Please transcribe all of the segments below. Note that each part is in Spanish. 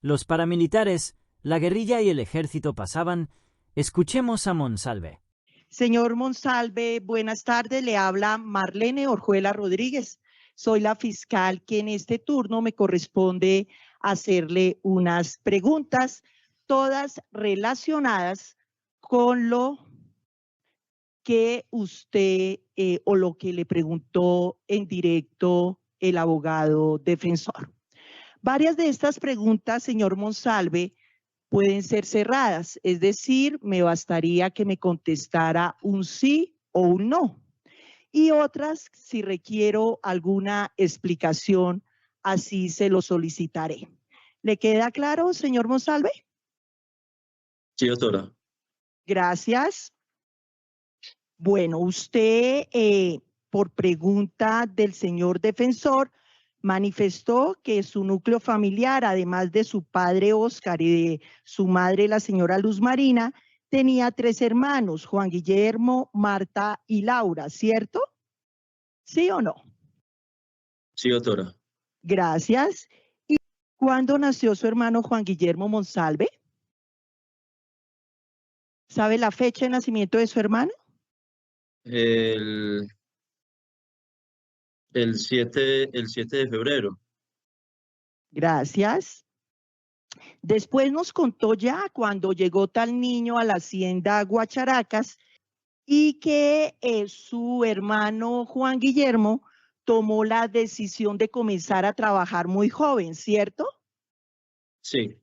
Los paramilitares, la guerrilla y el ejército pasaban. Escuchemos a Monsalve. Señor Monsalve, buenas tardes. Le habla Marlene Orjuela Rodríguez. Soy la fiscal que en este turno me corresponde hacerle unas preguntas, todas relacionadas con lo que usted o lo que le preguntó en directo el abogado defensor. Varias de estas preguntas, señor Monsalve, pueden ser cerradas, es decir, me bastaría que me contestara un sí o un no. Y otras, si requiero alguna explicación, así se lo solicitaré. ¿Le queda claro, señor Monsalve? Sí, doctora. Gracias. Bueno, usted, por pregunta del señor defensor, manifestó que su núcleo familiar, además de su padre Óscar y de su madre, la señora Luz Marina, tenía 3 hermanos, Juan Guillermo, Marta y Laura, ¿cierto? ¿Sí o no? Sí, doctora. Gracias. ¿Y cuándo nació su hermano Juan Guillermo Monsalve? ¿Sabe la fecha de nacimiento de su hermano? El 7 de febrero. Gracias. Después nos contó ya cuando llegó tal niño a la hacienda Guacharacas y que su hermano Juan Guillermo tomó la decisión de comenzar a trabajar muy joven, ¿cierto? Sí.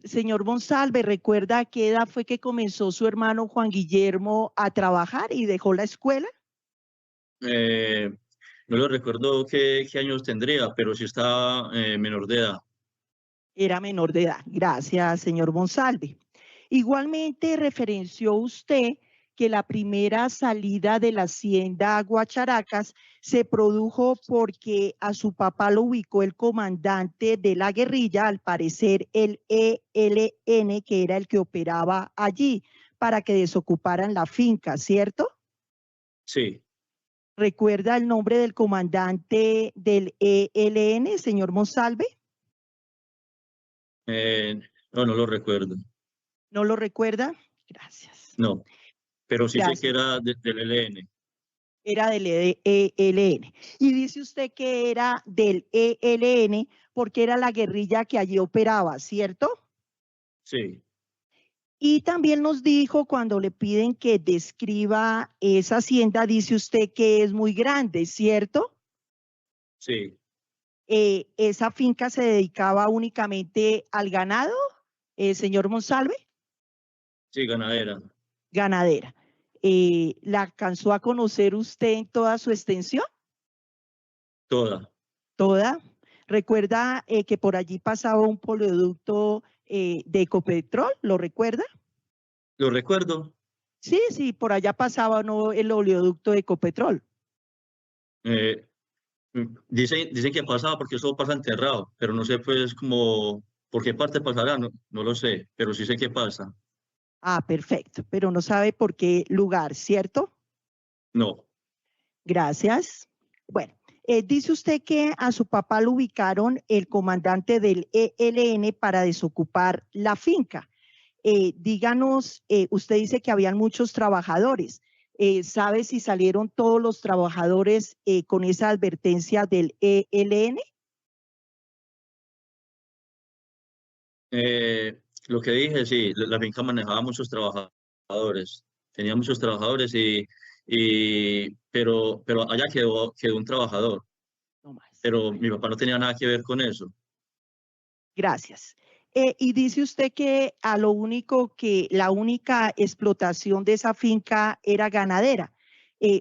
Señor Monsalve, ¿recuerda a qué edad fue que comenzó su hermano Juan Guillermo a trabajar y dejó la escuela? No lo recuerdo qué años tendría, pero sí estaba menor de edad. Era menor de edad. Gracias, señor Monsalve. Igualmente referenció usted que la primera salida de la hacienda Guacharacas se produjo porque a su papá lo ubicó el comandante de la guerrilla, al parecer el ELN, que era el que operaba allí, para que desocuparan la finca, ¿cierto? Sí. ¿Recuerda el nombre del comandante del ELN, señor Monsalve? No lo recuerdo. ¿No lo recuerda? Gracias. No, pero sí Gracias. sé que era del ELN. Era del ELN. Y dice usted que era del ELN porque era la guerrilla que allí operaba, ¿cierto? Sí. Y también nos dijo, cuando le piden que describa esa hacienda, dice usted que es muy grande, ¿cierto? Sí. ¿Esa finca se dedicaba únicamente al ganado, señor Monsalve? Sí, ganadera. Ganadera. ¿La alcanzó a conocer usted en toda su extensión? Toda. Toda. ¿Recuerda que por allí pasaba un oleoducto de Ecopetrol? ¿Lo recuerda? ¿Lo recuerdo? Sí, por allá pasaba ¿no? el oleoducto de Ecopetrol. Dicen que pasaba porque eso pasa enterrado, pero no sé pues como por qué parte pasará, no lo sé, pero sí sé que pasa. Ah, perfecto, pero no sabe por qué lugar, ¿cierto? No. Gracias. Bueno, dice usted que a su papá lo ubicaron el comandante del ELN para desocupar la finca. Díganos, usted dice que habían muchos trabajadores. ¿Sabe si salieron todos los trabajadores con esa advertencia del ELN? Lo que dije, sí, la finca manejaba muchos trabajadores, tenía muchos trabajadores pero allá quedó un trabajador, No más. pero mi papá no tenía nada que ver con eso. Gracias. Y dice usted que la única explotación de esa finca era ganadera.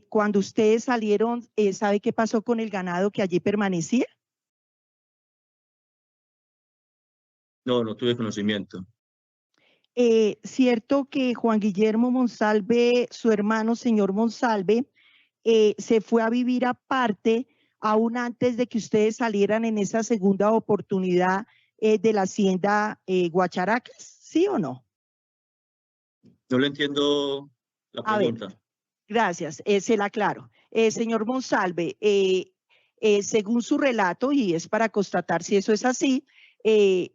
Cuando ustedes salieron, ¿sabe qué pasó con el ganado que allí permanecía? No tuve conocimiento. Cierto que Juan Guillermo Monsalve, su hermano, señor Monsalve, se fue a vivir aparte aún antes de que ustedes salieran en esa segunda oportunidad de la hacienda Guacharacas, ¿sí o no? No le entiendo la A ver, pregunta. gracias, se la aclaro. Señor Monsalve, según su relato, y es para constatar si eso es así,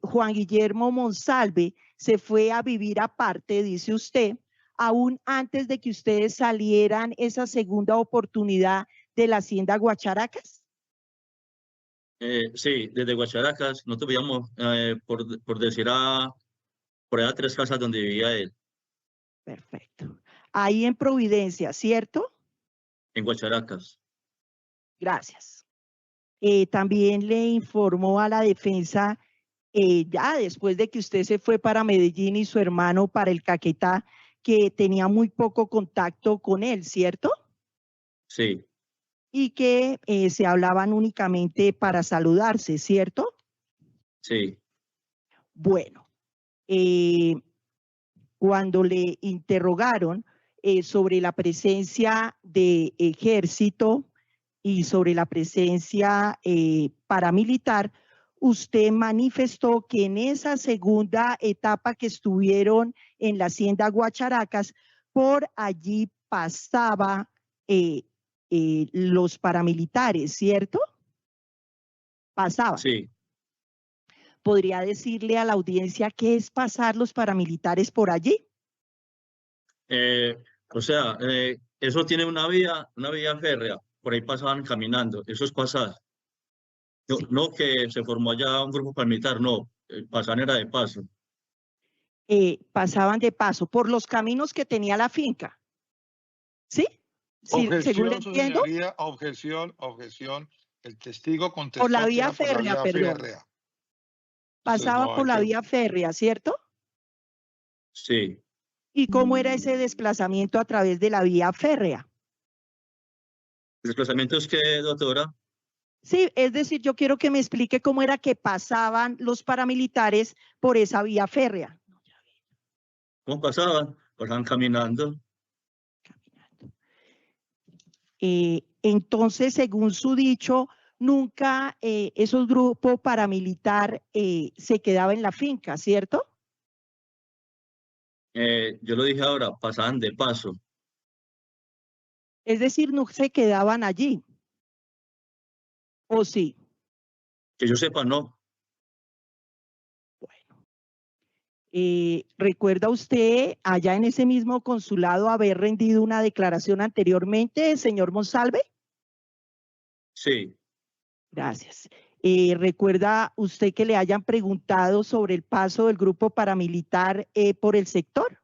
Juan Guillermo Monsalve se fue a vivir aparte, dice usted, aún antes de que ustedes salieran esa segunda oportunidad de la hacienda Guacharacas? Sí, desde Guacharacas, nosotros vivíamos, por decir, por allá 3 casas donde vivía él, Perfecto. Ahí en Providencia, ¿cierto? en Guacharacas. Gracias. También le informó a la defensa, ya después de que usted se fue para Medellín y su hermano para el Caquetá, que tenía muy poco contacto con él, ¿cierto? Sí, Y que se hablaban únicamente para saludarse, ¿cierto? sí. Bueno, cuando le interrogaron sobre la presencia de ejército y sobre la presencia paramilitar, usted manifestó que en esa segunda etapa que estuvieron en la hacienda Guacharacas, por allí pasaba los paramilitares, ¿cierto? Pasaban. Sí, ¿Podría decirle a la audiencia qué es pasar los paramilitares por allí? eh, o sea, eso tiene una vía férrea, por ahí pasaban caminando, eso es pasar. No, Sí. no que se formó allá un grupo paramilitar, no, pasaban era de paso. Pasaban de paso por los caminos que tenía la finca. ¿Sí? Sí, según le Objeción, su entiendo, señoría, objeción, objeción. El testigo por la contestó que vía era por la férrea, vía perdón. férrea. Entonces Pasaba no por hay la que... vía férrea, ¿cierto? Sí, ¿Y cómo era ese desplazamiento a través de la vía férrea? el desplazamiento es que, doctora, Sí, es decir, yo quiero que me explique cómo era que pasaban los paramilitares por esa vía férrea. ¿cómo pasaban? Pasaban caminando. Entonces, según su dicho, nunca esos grupos paramilitar se quedaban en la finca, ¿cierto? Yo lo dije ahora, pasaban de paso. Es decir, no se quedaban allí. ¿O sí? Que yo sepa, no. Bueno. ¿Recuerda usted allá en ese mismo consulado haber rendido una declaración anteriormente, señor Monsalve? Sí, Gracias. ¿Recuerda usted que le hayan preguntado sobre el paso del grupo paramilitar por el sector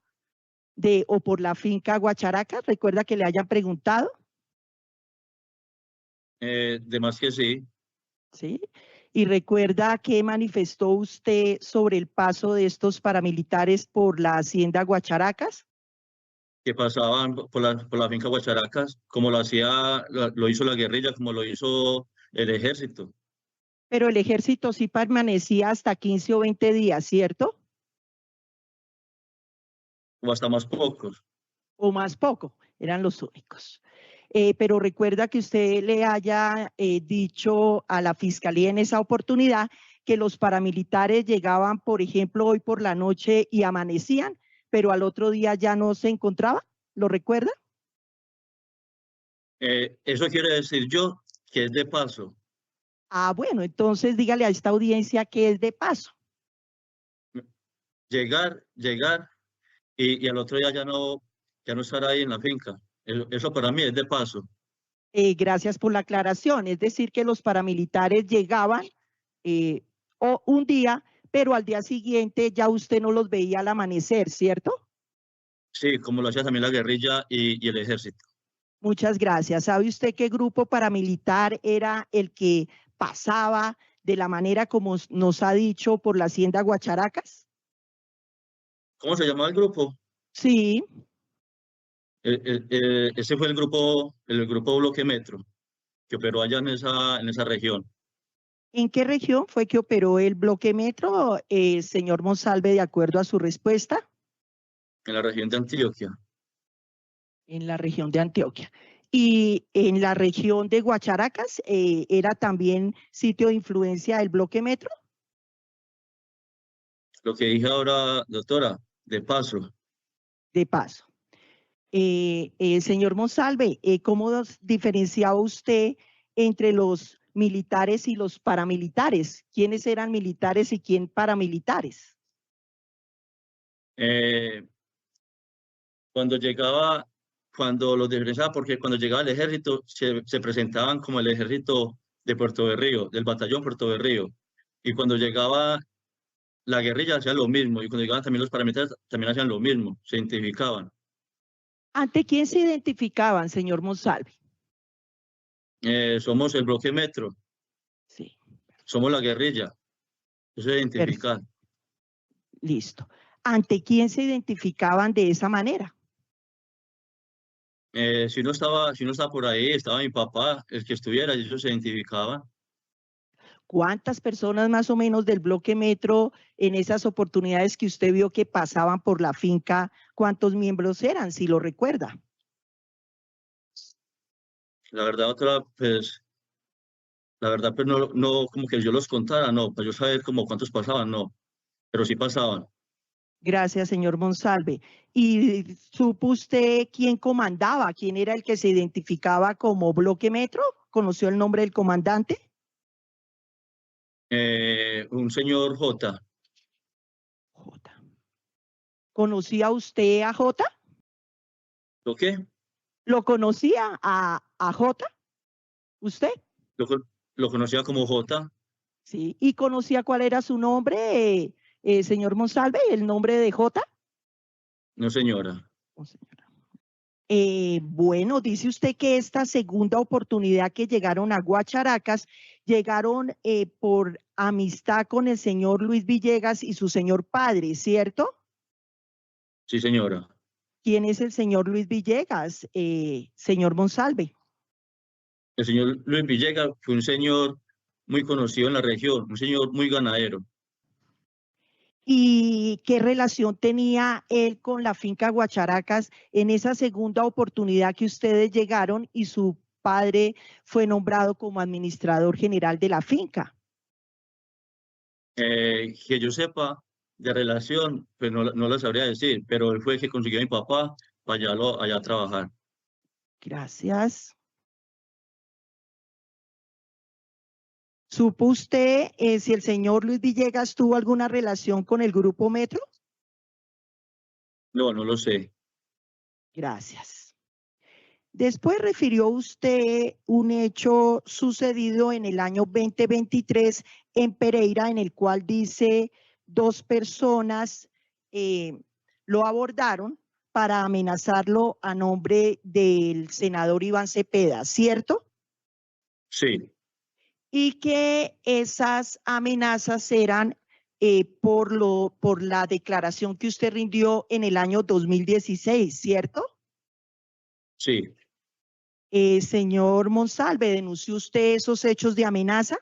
o por la finca Guacharacas? ¿Recuerda que le hayan preguntado? de más que sí, ¿Sí? ¿Y recuerda qué manifestó usted sobre el paso de estos paramilitares por la hacienda Guacharacas? que pasaban por la finca Guacharacas, como lo hacía, lo hizo la guerrilla, como lo hizo el ejército, Pero el ejército sí permanecía hasta 15 o 20 días, ¿cierto? o hasta más pocos. O más poco, eran los únicos. Pero recuerda que usted le haya dicho a la fiscalía en esa oportunidad que los paramilitares llegaban, por ejemplo, hoy por la noche y amanecían, pero al otro día ya no se encontraban. ¿Lo recuerda? Eso quiere decir yo que es de paso. Ah, bueno, entonces dígale a esta audiencia que es de paso. Llegar y al otro día ya no estar ahí en la finca. Eso para mí es de paso. Gracias por la aclaración. Es decir, que los paramilitares llegaban o un día, pero al día siguiente ya usted no los veía al amanecer, ¿cierto? Sí, como lo hacía también la guerrilla y el ejército. Muchas gracias. ¿Sabe usted qué grupo paramilitar era el que pasaba de la manera como nos ha dicho por la hacienda Guacharacas? ¿Cómo se llamaba el grupo? Sí. Ese fue el grupo Bloque Metro, que operó allá en esa región, ¿En qué región fue que operó el bloque metro, señor Monsalve, de acuerdo a su respuesta? en la región de Antioquia. En la región de Antioquia. Y en la región de Guacharacas, ¿era también sitio de influencia del bloque metro? Lo que dije ahora, doctora, de paso, De paso. Señor Monsalve, ¿cómo diferenciaba usted entre los militares y los paramilitares. ¿Quiénes eran militares y quién paramilitares? Cuando los diferenciaba, porque cuando llegaba el ejército se presentaban como el ejército de Puerto Berrío, del batallón Puerto Berrío. Y cuando llegaba la guerrilla hacían lo mismo, y cuando llegaban también los paramilitares también hacían lo mismo, se identificaban. ¿Ante quién se identificaban, señor Monsalve? Somos el bloque Metro, Sí, somos la guerrilla, eso es identificar. listo. ¿Ante quién se identificaban de esa manera? Si no estaba por ahí, estaba mi papá, el que estuviera, y ellos se identificaban. ¿Cuántas personas más o menos del bloque Metro en esas oportunidades que usted vio que pasaban por la finca, cuántos miembros eran, si lo recuerda? La verdad, pues no como que yo los contara, no, pues yo saber como cuántos pasaban, no, pero sí pasaban. Gracias, señor Monsalve. ¿Y supo usted quién comandaba? ¿Quién era el que se identificaba como bloque Metro? ¿Conoció el nombre del comandante? Un señor J. J. ¿Conocía usted a J? ¿Lo qué? ¿Lo conocía a J? ¿Usted? Lo conocía como J. Sí. ¿Y conocía cuál era su nombre, señor Monsalve, el nombre de J? No, señora. Oh, señora. Bueno, dice usted que esta segunda oportunidad que llegaron a Guacharacas, llegaron por amistad con el señor Luis Villegas y su señor padre, ¿cierto? Sí, señora. ¿Quién es el señor Luis Villegas, señor Monsalve? El señor Luis Villegas fue un señor muy conocido en la región, un señor muy ganadero. ¿Y qué relación tenía él con la finca Guacharacas en esa segunda oportunidad que ustedes llegaron y su padre fue nombrado como administrador general de la finca? Que yo sepa de relación, pues no la sabría decir, pero él fue el que consiguió a mi papá para allá a trabajar. Gracias. ¿Supo usted si el señor Luis Villegas tuvo alguna relación con el Grupo Metro? No lo sé. Gracias. Después refirió usted un hecho sucedido en el año 2023 en Pereira, en el cual dice 2 personas lo abordaron para amenazarlo a nombre del senador Iván Cepeda, ¿cierto? Sí. Y que esas amenazas eran por la declaración que usted rindió en el año 2016, ¿cierto? Sí. Señor Monsalve, ¿denunció usted esos hechos de amenaza?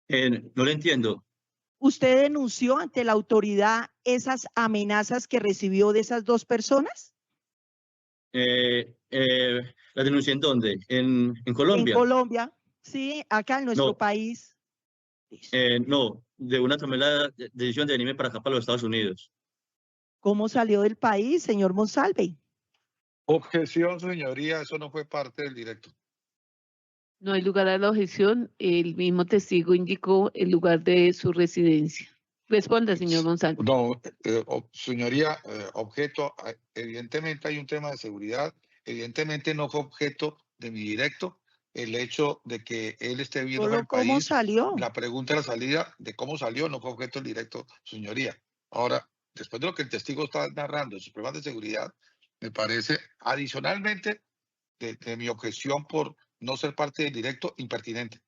No le entiendo. ¿Usted denunció ante la autoridad esas amenazas que recibió de esas 2 personas? ¿La denuncié en dónde? ¿En En Colombia? Colombia, sí, acá en nuestro No, país. no, de una tomé la decisión de venirme para acá, para los Estados Unidos. ¿Cómo salió del país, señor Monsalve? Objeción, señoría, eso no fue parte del directo. No hay lugar a la objeción. El mismo testigo indicó el lugar de su residencia. Responda, señor González. No, señoría, objeto, evidentemente hay un tema de seguridad, evidentemente no fue objeto de mi directo el hecho de que él esté viviendo en Solo el cómo país. salió. La pregunta de la salida de cómo salió no fue objeto del directo, señoría. Ahora, después de lo que el testigo está narrando de sus problemas de seguridad, me parece, adicionalmente, de mi objeción por no ser parte del directo, impertinente.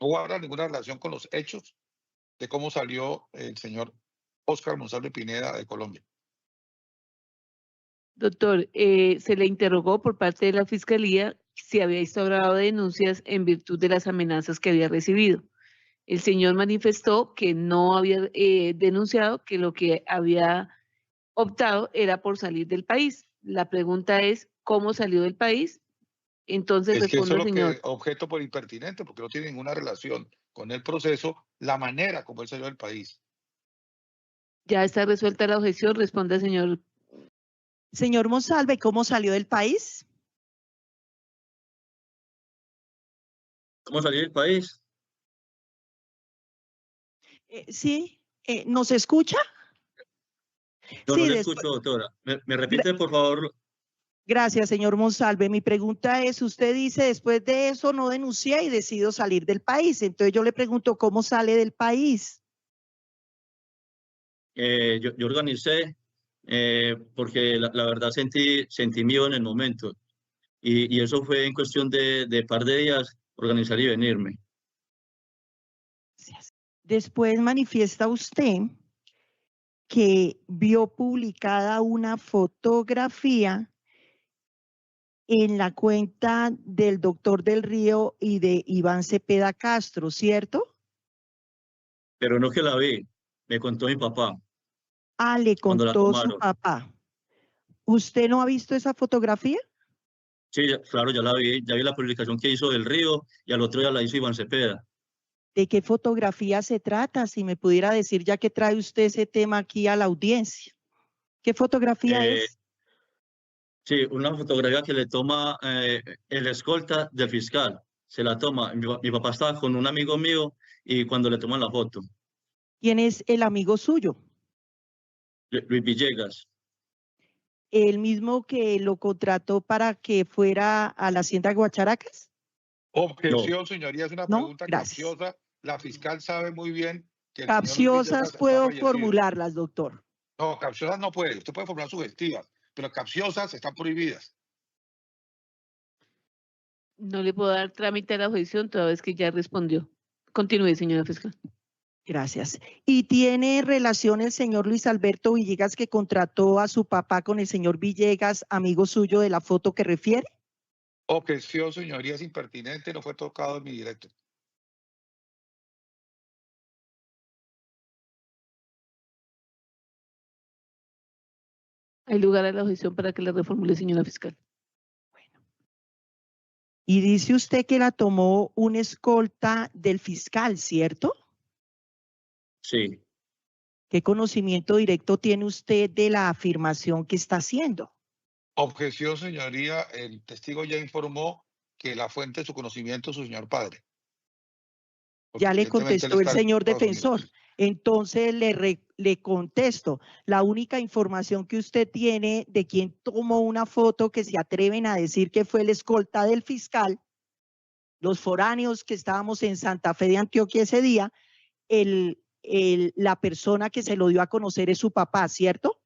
No guarda ninguna relación con los hechos de cómo salió el señor Óscar Monsalve Pineda de Colombia. Doctor, se le interrogó por parte de la Fiscalía si había instaurado denuncias en virtud de las amenazas que había recibido. El señor manifestó que no había denunciado, que lo que había optado era por salir del país. La pregunta es, ¿cómo salió del país? Entonces Es que eso responde es el lo señor. que objeto por impertinente, porque no tiene ninguna relación con el proceso, la manera como él salió del país. Ya está resuelta la objeción, responde el señor Señor Monsalve, ¿cómo salió del país? ¿Cómo salí del país? Sí, ¿nos escucha? No, Sí, no le después. escucho, doctora. ¿Me repite, por favor? Gracias, señor Monsalve. Mi pregunta es, usted dice, después de eso no denuncié y decido salir del país. Entonces yo le pregunto, ¿cómo sale del país? Yo organicé porque la verdad sentí miedo en el momento. Y eso fue en cuestión de par de días organizar y venirme. Gracias. Después manifiesta usted que vio publicada una fotografía en la cuenta del doctor Del Río y de Iván Cepeda Castro, ¿cierto? Pero no que la vi, me contó mi papá Ah, le cuando la contó su tomaron. papá. ¿Usted no ha visto esa fotografía? Sí, claro, ya vi la publicación que hizo Del Río y al otro día la hizo Iván Cepeda. ¿De qué fotografía se trata? Si me pudiera decir, ya que trae usted ese tema aquí a la audiencia. ¿Qué fotografía Eh, es? sí, una fotografía que le toma el escolta del fiscal. Se la toma. Mi papá estaba con un amigo mío y cuando le toman la foto, ¿Quién es el amigo suyo? Luis Villegas. ¿El mismo que lo contrató para que fuera a la hacienda Guacharacas? No, Objeción, señoría, es una No, pregunta gracias. capciosa. La fiscal sabe muy bien que el señor Luis Capciosas Villegas está puedo fallecido. formularlas, doctor. No, capciosas no puede. Usted puede formular sugestivas, pero capciosas están prohibidas. No le puedo dar trámite a la objeción toda vez que ya respondió. Continúe, señora fiscal. Gracias. ¿Y tiene relación el señor Luis Alberto Villegas que contrató a su papá con el señor Villegas, amigo suyo de la foto que refiere? Objeción, señoría, es impertinente, no fue tocado en mi directo. Hay lugar a la objeción para que la reformule, señora fiscal. Y dice usted que la tomó un escolta del fiscal, ¿cierto? Sí. ¿Qué conocimiento directo tiene usted de la afirmación que está haciendo? Objeción, señoría, el testigo ya informó que la fuente de su conocimiento es su señor padre. Porque Ya le evidentemente él contestó el está en señor Estados defensor. Unidos. Entonces le contesto, la única información que usted tiene de quien tomó una foto que se atreven a decir que fue el escolta del fiscal, los foráneos que estábamos en Santa Fe de Antioquia ese día, la persona que se lo dio a conocer es su papá, ¿cierto?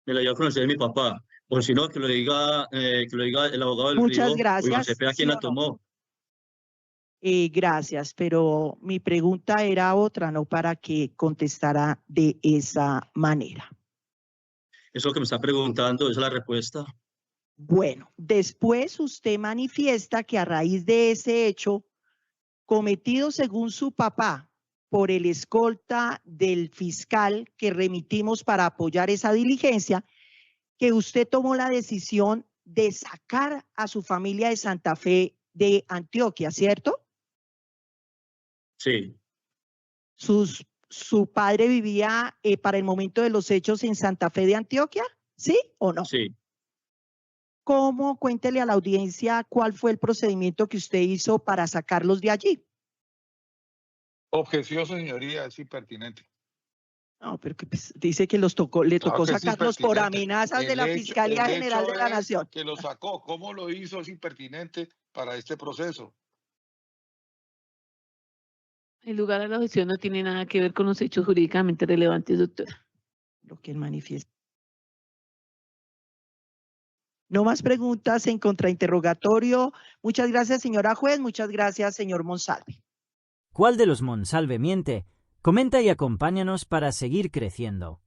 Me la dio a conocer mi papá. O si no, que lo diga el abogado Del Muchas Río o Iván gracias. Cepeda, ¿Sí quién o la no? tomó. Gracias, pero mi pregunta era otra, no para que contestara de esa manera. Eso que me está preguntando, esa es la respuesta. Bueno, después usted manifiesta que a raíz de ese hecho cometido según su papá por el escolta del fiscal que remitimos para apoyar esa diligencia, que usted tomó la decisión de sacar a su familia de Santa Fe de Antioquia, ¿cierto? Sí, ¿Su padre vivía para el momento de los hechos en Santa Fe de Antioquia? ¿Sí o no? sí. ¿Cómo? Cuéntele a la audiencia cuál fue el procedimiento que usted hizo para sacarlos de allí. Objeción, señoría, es impertinente. No, pero que pues, dice que le tocó Claro que es sacarlos por impertinente. amenazas de la Fiscalía El General hecho de la es Nación. que lo sacó. ¿Cómo lo hizo? Es impertinente para este proceso. El lugar a la objeción no tiene nada que ver con los hechos jurídicamente relevantes, doctora. Lo que él manifiesta. No más preguntas en contrainterrogatorio. Muchas gracias, señora juez. Muchas gracias, señor Monsalve. ¿Cuál de los Monsalve miente? Comenta y acompáñanos para seguir creciendo.